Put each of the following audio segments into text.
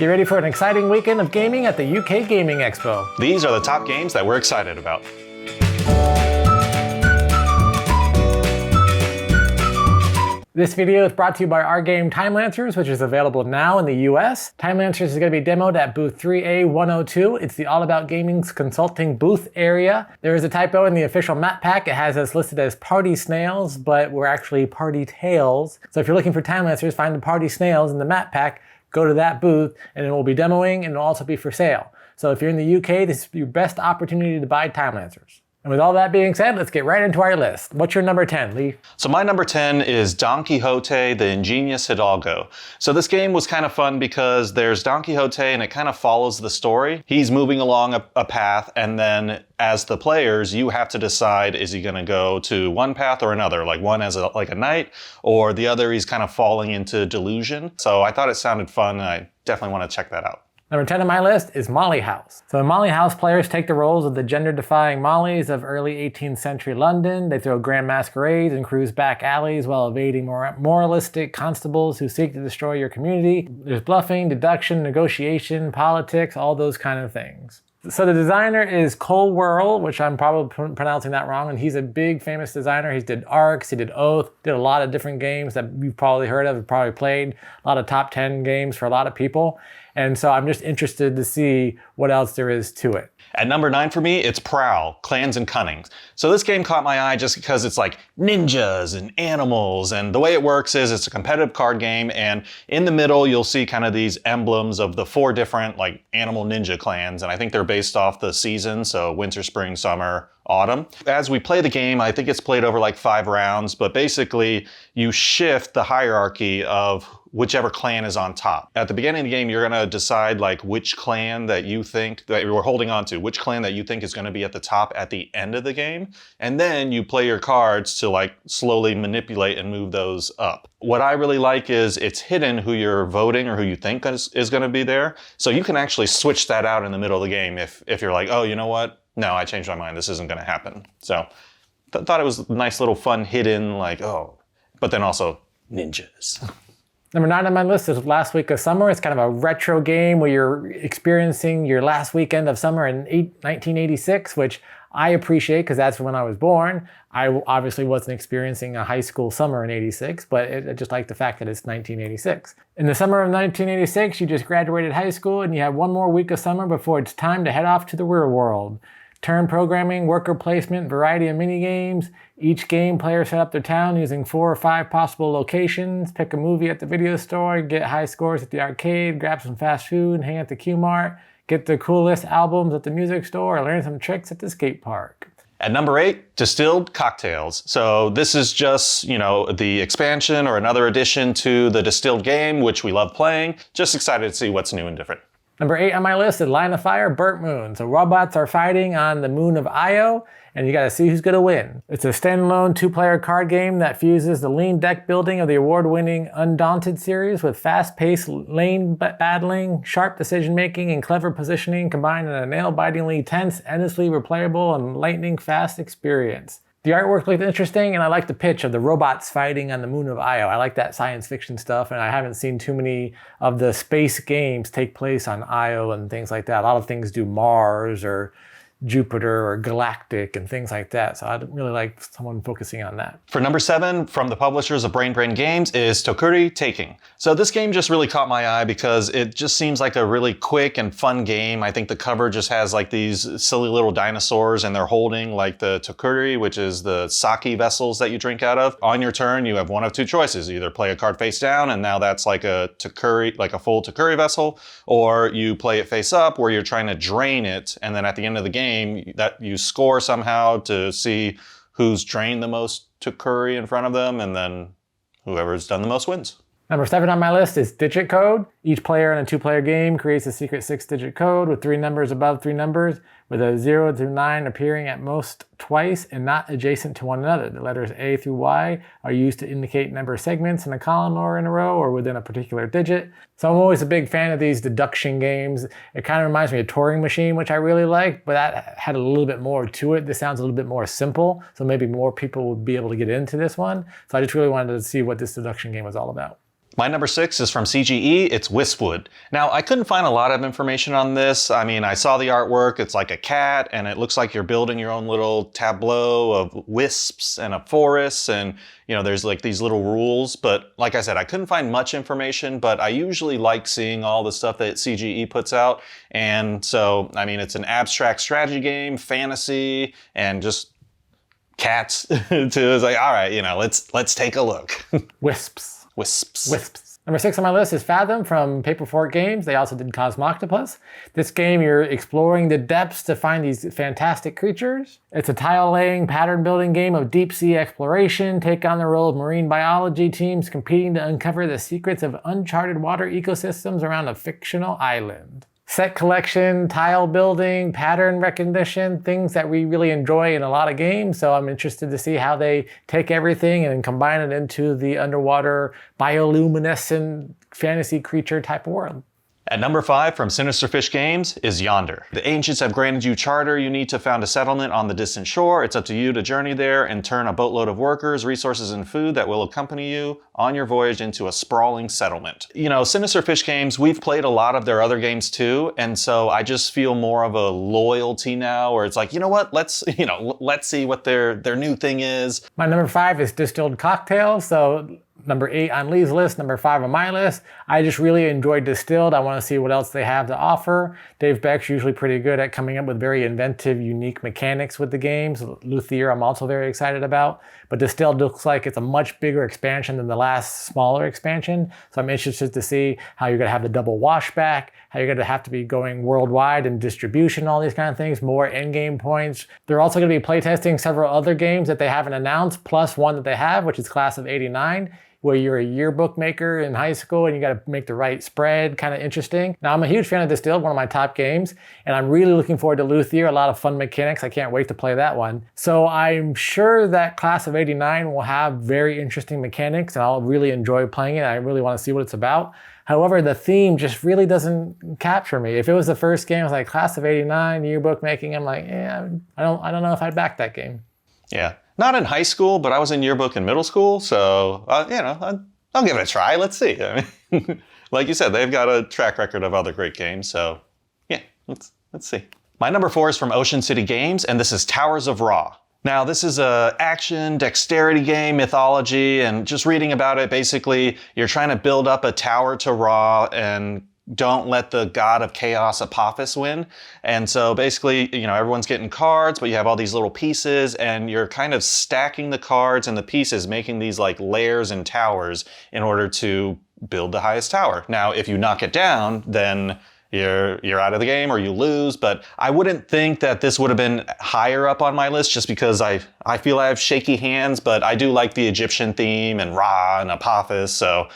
Get ready for an exciting weekend of gaming at the UK Gaming Expo. These are the top games that we're excited about. This video is brought to you by our game Timelancers, which is available now in the US. Timelancers is going to be demoed at booth 3A102. It's the All About Gaming's consulting booth area. There is a typo in the official map pack. It has us listed as Party Snails, but we're actually Party Tails. So if you're looking for Timelancers, find the Party Snails in the map pack, go to that booth, and it will be demoing and it'll also be for sale. So if you're in the UK, this is your best opportunity to buy Timelancers. And with all that being said, let's get right into our list. What's your number 10, Lee? So my number 10 is Don Quixote, the Ingenious Hidalgo. So this game was kind of fun because there's Don Quixote and it kind of follows the story. He's moving along a path, and then as the players, you have to decide, is he going to go to one path or another? Like one as like a knight, or the other he's kind of falling into delusion. So I thought it sounded fun, and I definitely want to check that out. Number 10 on my list is Molly House. So in Molly House, players take the roles of the gender-defying Mollies of early 18th century London. They throw grand masquerades and cruise back alleys while evading moralistic constables who seek to destroy your community. There's bluffing, deduction, negotiation, politics, all those kind of things. So the designer is Cole Whirl, which I'm probably pronouncing that wrong, and he's a big famous designer. He did Arcs, he did Oath, did a lot of different games that you've probably heard of, probably played, a lot of top 10 games for a lot of people. And so I'm just interested to see what else there is to it. At number 9 for me, it's Prowl, Clans and Cunnings. So this game caught my eye just because it's like ninjas and animals, and the way it works is it's a competitive card game, and in the middle you'll see kind of these emblems of the 4 different like animal ninja clans, and I think they're based off the season, so winter, spring, summer, autumn. As we play the game, I think it's played over like 5 rounds, but basically you shift the hierarchy of whichever clan is on top. At the beginning of the game, you're gonna decide like which clan that you think that you're holding on to, which clan that you think is gonna be at the top at the end of the game. And then you play your cards to like slowly manipulate and move those up. What I really like is it's hidden who you're voting or who you think is gonna be there. So you can actually switch that out in the middle of the game if you're like, oh, you know what? No, I changed my mind. This isn't gonna happen. So thought it was a nice little fun hidden like, oh, but then also ninjas. Number 9 on my list is Last Week of Summer. It's kind of a retro game where you're experiencing your last weekend of summer in 1986, which I appreciate because that's when I was born. I obviously wasn't experiencing a high school summer in 86, but I just like the fact that it's 1986. In the summer of 1986, you just graduated high school and you have one more week of summer before it's time to head off to the real world. Turn programming, worker placement, variety of mini games. Each game, players set up their town using 4 or 5 possible locations, pick a movie at the video store, get high scores at the arcade, grab some fast food, hang at the Q-Mart, get the coolest albums at the music store, or learn some tricks at the skate park. At number 8, Distilled Cocktails. So this is just, the expansion or another addition to the Distilled game, which we love playing. Just excited to see what's new and different. Number 8 on my list is Line of Fire, Burnt Moon. So robots are fighting on the moon of Io, and you gotta see who's gonna win. It's a standalone 2-player card game that fuses the lean deck building of the award-winning Undaunted series with fast-paced lane battling, sharp decision-making, and clever positioning combined in a nail-bitingly tense, endlessly replayable, and lightning-fast experience. The artwork looked interesting, and I like the pitch of the robots fighting on the moon of Io. I like that science fiction stuff, and I haven't seen too many of the space games take place on Io and things like that. A lot of things do Mars or Jupiter or Galactic and things like that. So I'd really like someone focusing on that. For number 7, from the publishers of Brain Games, is Tokuri Taking. So this game just really caught my eye because it just seems like a really quick and fun game. I think the cover just has like these silly little dinosaurs and they're holding like the Tokuri, which is the sake vessels that you drink out of. On your turn, you have one of 2 choices. Either play a card face down and now that's like a Tokuri, like a full Tokuri vessel, or you play it face up where you're trying to drain it, and then at the end of the game, that you score somehow to see who's drained the most Tokuri in front of them, and then whoever's done the most wins. Number 7 on my list is Digit Code. Each player in a 2-player game creates a secret 6-digit code with 3 numbers above 3 numbers, with a 0 through 9 appearing at most twice and not adjacent to one another. The letters A through Y are used to indicate number segments in a column or in a row or within a particular digit. So I'm always a big fan of these deduction games. It kind of reminds me of Turing Machine, which I really like, but that had a little bit more to it. This sounds a little bit more simple, so maybe more people would be able to get into this one. So I just really wanted to see what this deduction game was all about. My number 6 is from CGE, it's Wispwood. Now, I couldn't find a lot of information on this. I mean, I saw the artwork, it's like a cat, and it looks like you're building your own little tableau of wisps and a forest, and there's like these little rules. But like I said, I couldn't find much information, but I usually like seeing all the stuff that CGE puts out. And so, I mean, it's an abstract strategy game, fantasy, and just cats too. It's like, all right, let's take a look. Wisps. Wisps. Number 6 on my list is Fathom from Paperfork Games. They also did Cosmoctopus. This game, you're exploring the depths to find these fantastic creatures. It's a tile-laying, pattern-building game of deep-sea exploration. Take on the role of marine biology teams competing to uncover the secrets of uncharted water ecosystems around a fictional island. Set collection, tile building, pattern recognition, things that we really enjoy in a lot of games. So I'm interested to see how they take everything and combine it into the underwater bioluminescent fantasy creature type of world. At number 5 from Sinister Fish Games is Yonder. The ancients have granted you charter. You need to found a settlement on the distant shore. It's up to you to journey there and turn a boatload of workers, resources, and food that will accompany you on your voyage into a sprawling settlement. Sinister Fish Games, we've played a lot of their other games too, and so I just feel more of a loyalty now, where it's like, you know what, let's see what their new thing is. My number 5 is Distilled Cocktails. So number 8 on Lee's list, number 5 on my list. I just really enjoyed Distilled. I want to see what else they have to offer. Dave Beck's usually pretty good at coming up with very inventive, unique mechanics with the games. Luthier, I'm also very excited about. But Distilled looks like it's a much bigger expansion than the last smaller expansion. So I'm interested to see how you're going to have the double washback, how you're going to have to be going worldwide and distribution, all these kind of things, more endgame points. They're also going to be playtesting several other games that they haven't announced, plus one that they have, which is Class of '89. Where you're a yearbook maker in high school and you got to make the right spread, kind of interesting. Now, I'm a huge fan of Distilled, one of my top games, and I'm really looking forward to Luthier, a lot of fun mechanics. I can't wait to play that one. So I'm sure that Class of '89 will have very interesting mechanics, and I'll really enjoy playing it. I really want to see what it's about. However, the theme just really doesn't capture me. If it was the first game, I was like, Class of '89, yearbook making, I'm like, I don't know if I'd back that game. Yeah. Not in high school, but I was in yearbook in middle school, so I'll give it a try. Let's see. I mean, like you said, they've got a track record of other great games, so yeah, let's see. My number 4 is from Ocean City Games, and this is Towers of Ra. Now, this is a action, dexterity game, mythology, and just reading about it, basically, you're trying to build up a tower to Ra and don't let the god of chaos Apophis win. And so basically, everyone's getting cards, but you have all these little pieces and you're kind of stacking the cards and the pieces, making these like layers and towers in order to build the highest tower. Now, if you knock it down, then you're out of the game or you lose. But I wouldn't think that this would have been higher up on my list just because I feel I have shaky hands, but I do like the Egyptian theme and Ra and Apophis. So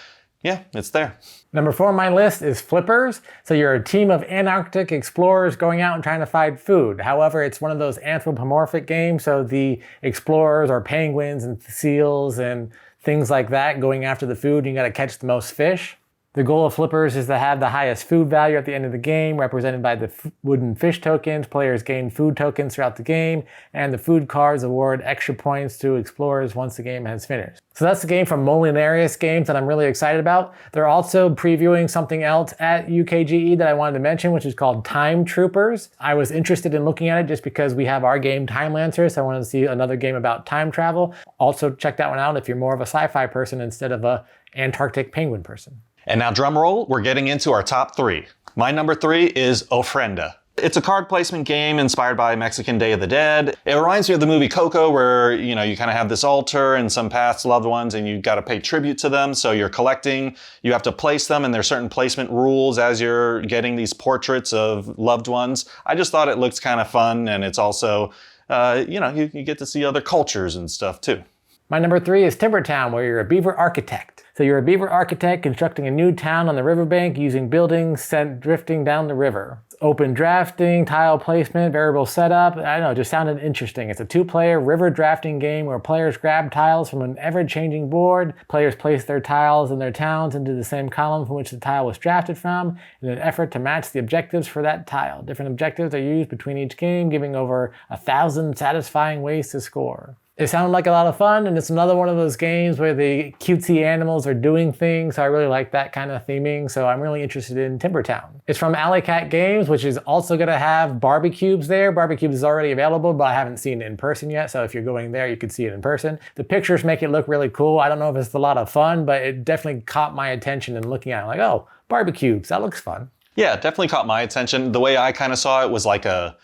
yeah, it's there. Number 4 on my list is Flippers. So you're a team of Antarctic explorers going out and trying to find food. However, it's one of those anthropomorphic games, so the explorers are penguins and seals and things like that going after the food. You gotta catch the most fish. The goal of Flippers is to have the highest food value at the end of the game, represented by the wooden fish tokens. Players gain food tokens throughout the game, and the food cards award extra points to explorers once the game has finished. So that's the game from Molinarius Games that I'm really excited about. They're also previewing something else at UKGE that I wanted to mention, which is called Time Troopers. I was interested in looking at it just because we have our game Timelancers, so I wanted to see another game about time travel. Also check that one out if you're more of a sci-fi person instead of a Antarctic penguin person. And now drum roll, we're getting into our top 3. My number 3 is Ofrenda. It's a card placement game inspired by Mexican Day of the Dead. It reminds me of the movie Coco, where you kind of have this altar and some past loved ones and you got to pay tribute to them. So you're collecting, you have to place them, and there's certain placement rules as you're getting these portraits of loved ones. I just thought it looked kind of fun, and it's also, you get to see other cultures and stuff too. My number 3 is Timber Town, where you're a beaver architect. So you're a beaver architect constructing a new town on the riverbank using buildings sent drifting down the river. Open drafting, tile placement, variable setup. I don't know, it just sounded interesting. It's a 2-player river drafting game where players grab tiles from an ever-changing board. Players place their tiles and their towns into the same column from which the tile was drafted from in an effort to match the objectives for that tile. Different objectives are used between each game, giving over 1,000 satisfying ways to score. It sounded like a lot of fun, and it's another one of those games where the cutesy animals are doing things, so I really like that kind of theming, so I'm really interested in Timbertown. It's from Alley Cat Games, which is also going to have Barbecubes there. Barbecubes is already available, but I haven't seen it in person yet, so if you're going there, you can see it in person. The pictures make it look really cool. I don't know if it's a lot of fun, but it definitely caught my attention, and looking at it, like, oh, Barbecubes, that looks fun. Yeah, it definitely caught my attention. The way I kind of saw it was like a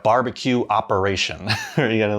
barbecue operation. You gotta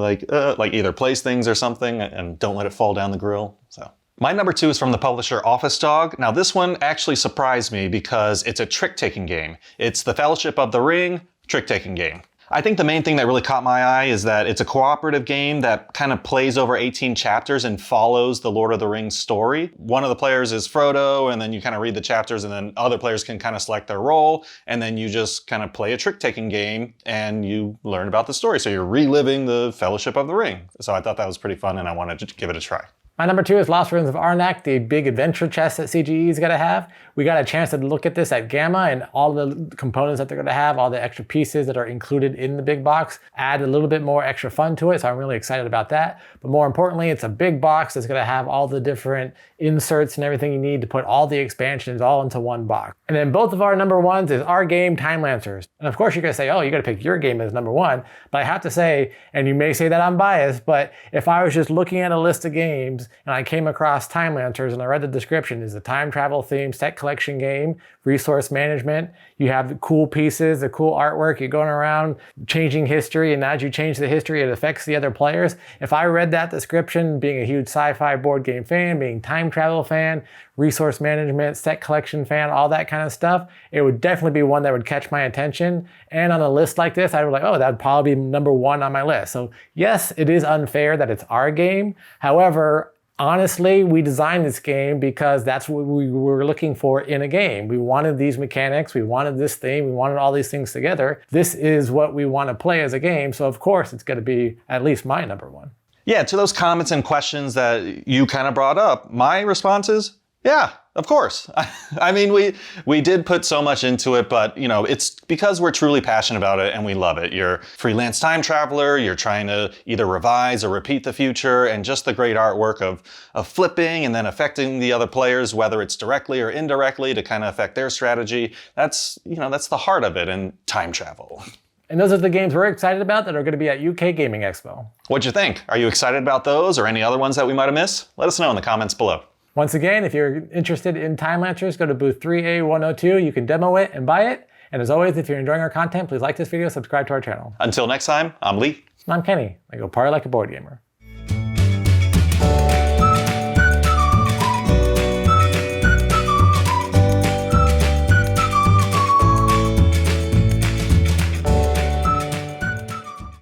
like either place things or something and don't let it fall down the grill. So my number 2 is from the publisher Office Dog. Now this one actually surprised me because it's a trick-taking game. It's the Fellowship of the Ring trick-taking game. I think the main thing that really caught my eye is that it's a cooperative game that kind of plays over 18 chapters and follows the Lord of the Rings story. One of the players is Frodo, and then you kind of read the chapters, and then other players can kind of select their role, and then you just kind of play a trick-taking game and you learn about the story. So you're reliving the Fellowship of the Ring. So I thought that was pretty fun, and I wanted to give it a try. My number 2 is Lost Ruins of Arnak, the big adventure chest that CGE is going to have. We got a chance to look at this at Gamma, and all the components that they're going to have, all the extra pieces that are included in the big box, add a little bit more extra fun to it, so I'm really excited about that. But more importantly, it's a big box that's going to have all the different inserts and everything you need to put all the expansions all into one box. And then both of our number 1s is our game, Timelancers. And of course you're going to say, oh, you got to pick your game as number 1. But I have to say, and you may say that I'm biased, but if I was just looking at a list of games and I came across Timelancers and I read the description, is a time travel themed set collection game, resource management. You have the cool pieces, the cool artwork, you're going around changing history, and as you change the history, it affects the other players. If I read that description, being a huge sci-fi board game fan, being time travel fan, resource management, set collection fan, all that kind of stuff, it would definitely be one that would catch my attention. And on a list like this, I would be like, oh, that would probably be number 1 on my list. So yes, it is unfair that it's our game. However, honestly, we designed this game because that's what we were looking for in a game. We wanted these mechanics, we wanted this thing, we wanted all these things together. This is what we want to play as a game, so of course it's going to be at least my number 1. Yeah, to those comments and questions that you kind of brought up, my response is, yeah, of course. I mean, we did put so much into it, but you know, it's because we're truly passionate about it and we love it. You're a freelance time traveler, you're trying to either revise or repeat the future, and just the great artwork of flipping and then affecting the other players, whether it's directly or indirectly to kind of affect their strategy. That's the heart of it in time travel. And those are the games we're excited about that are going to be at UK Gaming Expo. What'd you think? Are you excited about those or any other ones that we might have missed? Let us know in the comments below. Once again, if you're interested in Timelancers, go to booth 3A102. You can demo it and buy it. And as always, if you're enjoying our content, please like this video, subscribe to our channel. Until next time, I'm Lee. And I'm Kenny. I go party like a board gamer.